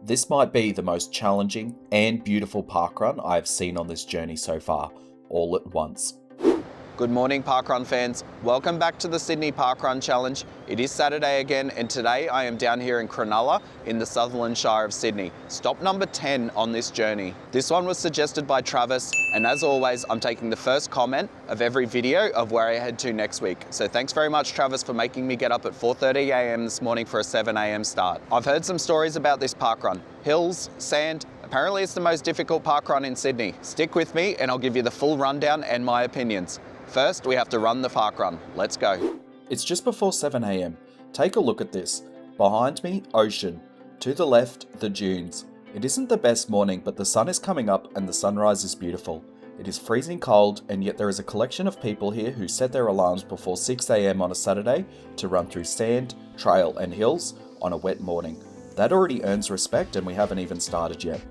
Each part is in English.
This might be the most challenging and beautiful parkrun I have seen on this journey so far, all at once. Good morning, parkrun fans. Welcome back to the Sydney Parkrun Challenge. It is Saturday again, and today I am down here in Cronulla in the Sutherland Shire of Sydney. Stop number 10 on this journey. This one was suggested by Travis, and as always, I'm taking the first comment of every video of where I head to next week. So thanks very much, Travis, for making me get up at 4:30 a.m. this morning for a 7 a.m. start. I've heard some stories about this parkrun. Hills, sand. Apparently it's the most difficult parkrun in Sydney. Stick with me and I'll give you the full rundown and my opinions. First, we have to run the parkrun. Let's go. It's just before 7 a.m. Take a look at this. Behind me, ocean. To the left, the dunes. It isn't the best morning, but the sun is coming up and the sunrise is beautiful. It is freezing cold, and yet there is a collection of people here who set their alarms before 6 a.m. on a Saturday to run through sand, trail and hills on a wet morning. That already earns respect, and we haven't even started yet.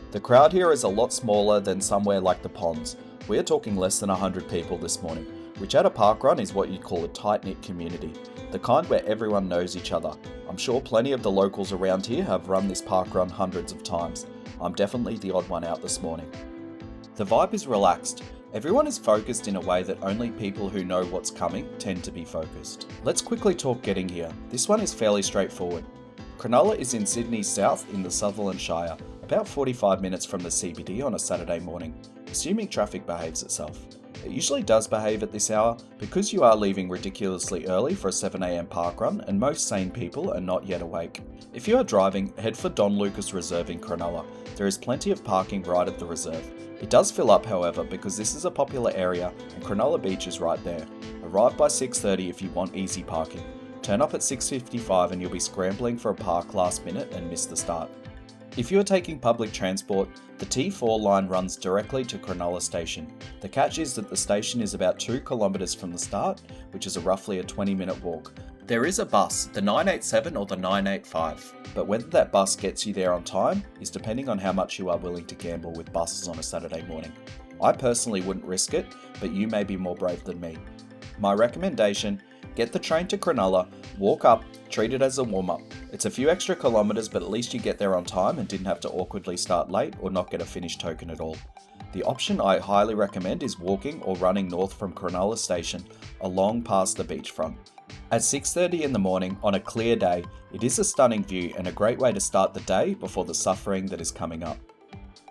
The crowd here is a lot smaller than somewhere like the ponds. We are talking less than 100 people this morning, which at a parkrun is what you'd call a tight-knit community, the kind where everyone knows each other. I'm sure plenty of the locals around here have run this parkrun hundreds of times. I'm definitely the odd one out this morning. The vibe is relaxed. Everyone is focused in a way that only people who know what's coming tend to be focused. Let's quickly talk getting here. This one is fairly straightforward. Cronulla is in Sydney's south in the Sutherland Shire, about 45 minutes from the CBD on a Saturday morning, assuming traffic behaves itself. It usually does behave at this hour because you are leaving ridiculously early for a 7 a.m. parkrun and most sane people are not yet awake. If you are driving, head for Don Lucas Reserve in Cronulla. There is plenty of parking right at the reserve. It does fill up, however, because this is a popular area and Cronulla Beach is right there. Arrive by 6:30 if you want easy parking. Turn up at 6:55 and you'll be scrambling for a park last minute and miss the start. If you are taking public transport, the T4 line runs directly to Cronulla Station. The catch is that the station is about 2 kilometres from the start, which is roughly a 20-minute walk. There is a bus, the 987 or the 985, but whether that bus gets you there on time is depending on how much you are willing to gamble with buses on a Saturday morning. I personally wouldn't risk it, but you may be more brave than me. My recommendation: get the train to Cronulla, walk up, treat it as a warm-up. It's a few extra kilometres, but at least you get there on time and didn't have to awkwardly start late or not get a finish token at all. The option I highly recommend is walking or running north from Cronulla Station, along past the beachfront. At 6:30 in the morning on a clear day, it is a stunning view and a great way to start the day before the suffering that is coming up.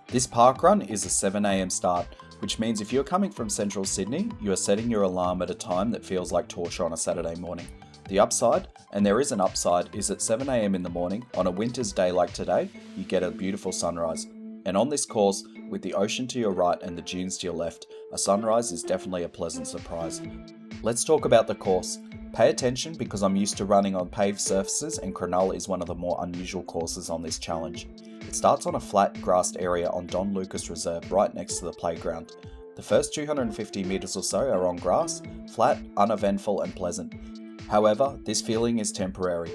This parkrun is a 7 a.m. start, which means if you're coming from central Sydney, you are setting your alarm at a time that feels like torture on a Saturday morning. The upside, and there is an upside, is at 7 a.m. in the morning, on a winter's day like today, you get a beautiful sunrise. And on this course, with the ocean to your right and the dunes to your left, a sunrise is definitely a pleasant surprise. Let's talk about the course. Pay attention because I'm used to running on paved surfaces and Cronulla is one of the more unusual courses on this challenge. It starts on a flat, grassed area on Don Lucas Reserve right next to the playground. The first 250 metres or so are on grass, flat, uneventful and pleasant. However, this feeling is temporary.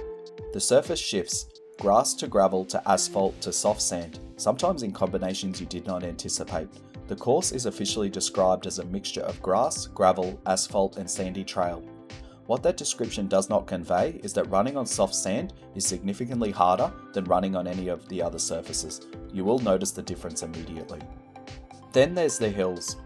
The surface shifts, grass to gravel to asphalt to soft sand, sometimes in combinations you did not anticipate. The course is officially described as a mixture of grass, gravel, asphalt and sandy trail. What that description does not convey is that running on soft sand is significantly harder than running on any of the other surfaces. You will notice the difference immediately. Then there's the hills.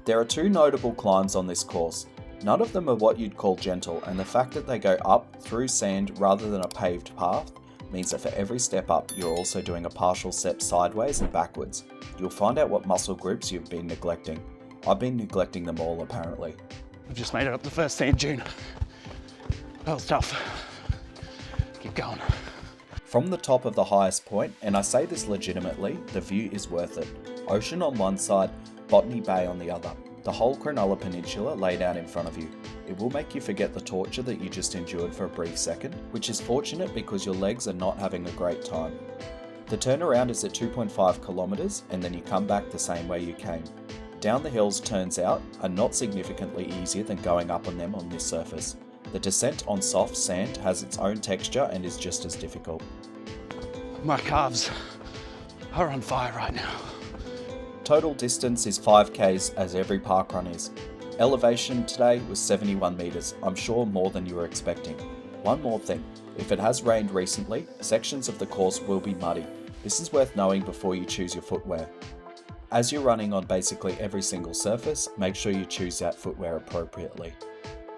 There are 2 notable climbs on this course. None of them are what you'd call gentle, and the fact that they go up through sand rather than a paved path means that for every step up you're also doing a partial step sideways and backwards. You'll find out what muscle groups you've been neglecting. I've been neglecting them all apparently. We've just made it up the first sand dune. That was tough. Keep going. From the top of the highest point, and I say this legitimately, the view is worth it. Ocean on one side, Botany Bay on the other. The whole Cronulla Peninsula laid out in front of you. It will make you forget the torture that you just endured for a brief second, which is fortunate because your legs are not having a great time. The turnaround is at 2.5 kilometres and then you come back the same way you came. Down the hills, turns out, are not significantly easier than going up on them on this surface. The descent on soft sand has its own texture and is just as difficult. My calves are on fire right now. Total distance is 5k's as every parkrun is. Elevation today was 71 metres, I'm sure more than you were expecting. One more thing, if it has rained recently, sections of the course will be muddy. This is worth knowing before you choose your footwear. As you're running on basically every single surface, make sure you choose that footwear appropriately.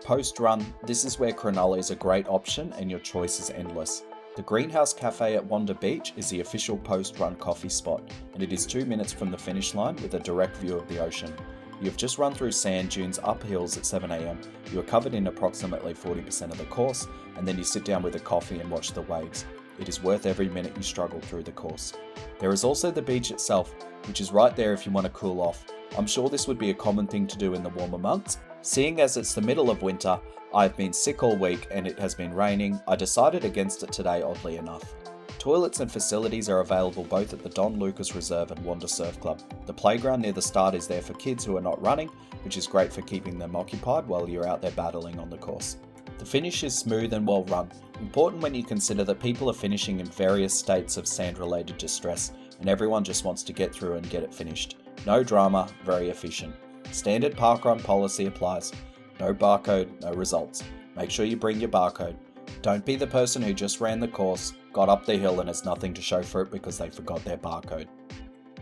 Post-run, this is where Cronulla is a great option and your choice is endless. The Greenhouse Cafe at Wanda Beach is the official post-run coffee spot, and it is 2 minutes from the finish line with a direct view of the ocean. You have just run through sand dunes up hills at 7 AM, you are covered in approximately 40% of the course, and then you sit down with a coffee and watch the waves. It is worth every minute you struggle through the course. There is also the beach itself, which is right there if you want to cool off. I'm sure this would be a common thing to do in the warmer months. Seeing as it's the middle of winter, I've been sick all week and it has been raining, I decided against it today oddly enough. Toilets and facilities are available both at the Don Lucas Reserve and Wanda Surf Club. The playground near the start is there for kids who are not running, which is great for keeping them occupied while you're out there battling on the course. The finish is smooth and well run, important when you consider that people are finishing in various states of sand-related distress, and everyone just wants to get through and get it finished. No drama, very efficient. Standard parkrun policy applies. No barcode, no results. Make sure you bring your barcode. Don't be the person who just ran the course, got up the hill and has nothing to show for it because they forgot their barcode.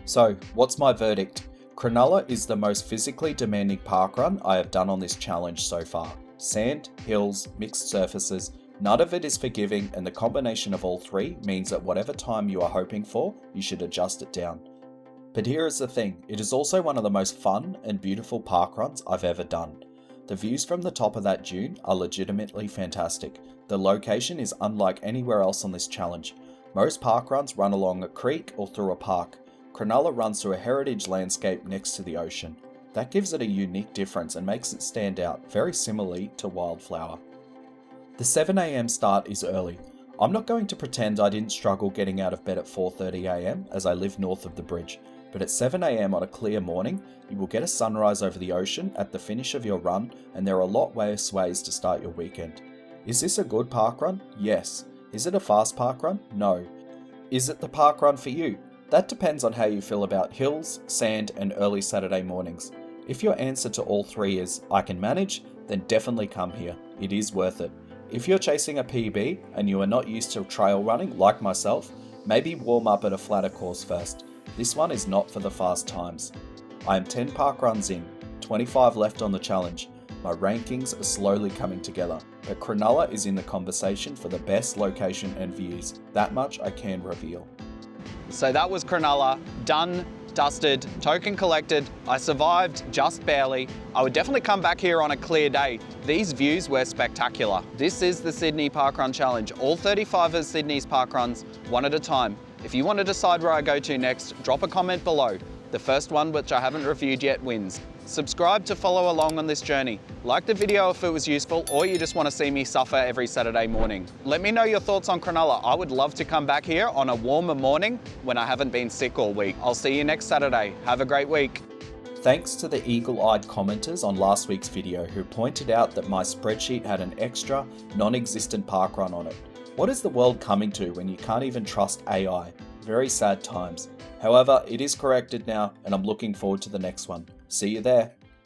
So, what's my verdict? Cronulla is the most physically demanding parkrun I have done on this challenge so far. Sand, hills, mixed surfaces, none of it is forgiving, and the combination of all three means that whatever time you are hoping for, you should adjust it down. But here is the thing, it is also one of the most fun and beautiful parkruns I've ever done. The views from the top of that dune are legitimately fantastic. The location is unlike anywhere else on this challenge. Most parkruns run along a creek or through a park. Cronulla runs through a heritage landscape next to the ocean. That gives it a unique difference and makes it stand out, very similarly to Wildflower. The 7 AM start is early. I'm not going to pretend I didn't struggle getting out of bed at 4:30 AM as I live north of the bridge, but at 7 AM on a clear morning, you will get a sunrise over the ocean at the finish of your run, and there are a lot worse ways to start your weekend. Is this a good parkrun? Yes. Is it a fast parkrun? No. Is it the parkrun for you? That depends on how you feel about hills, sand, and early Saturday mornings. If your answer to all three is, I can manage, then definitely come here. It is worth it. If you're chasing a PB and you are not used to trail running like myself, maybe warm up at a flatter course first. This one is not for the fast times. I am 10 parkruns in, 25 left on the challenge. My rankings are slowly coming together, but Cronulla is in the conversation for the best location and views. That much I can reveal. So that was Cronulla, done, dusted, token collected. I survived just barely. I would definitely come back here on a clear day. These views were spectacular. This is the Sydney Parkrun Challenge. All 35 of Sydney's parkruns, one at a time. If you want to decide where I go to next, drop a comment below. The first one, which I haven't reviewed yet, wins. Subscribe to follow along on this journey. Like the video if it was useful, or you just want to see me suffer every Saturday morning. Let me know your thoughts on Cronulla. I would love to come back here on a warmer morning when I haven't been sick all week. I'll see you next Saturday. Have a great week. Thanks to the eagle-eyed commenters on last week's video who pointed out that my spreadsheet had an extra, non-existent parkrun on it. What is the world coming to when you can't even trust AI? Very sad times. However, it is corrected now and I'm looking forward to the next one. See you there.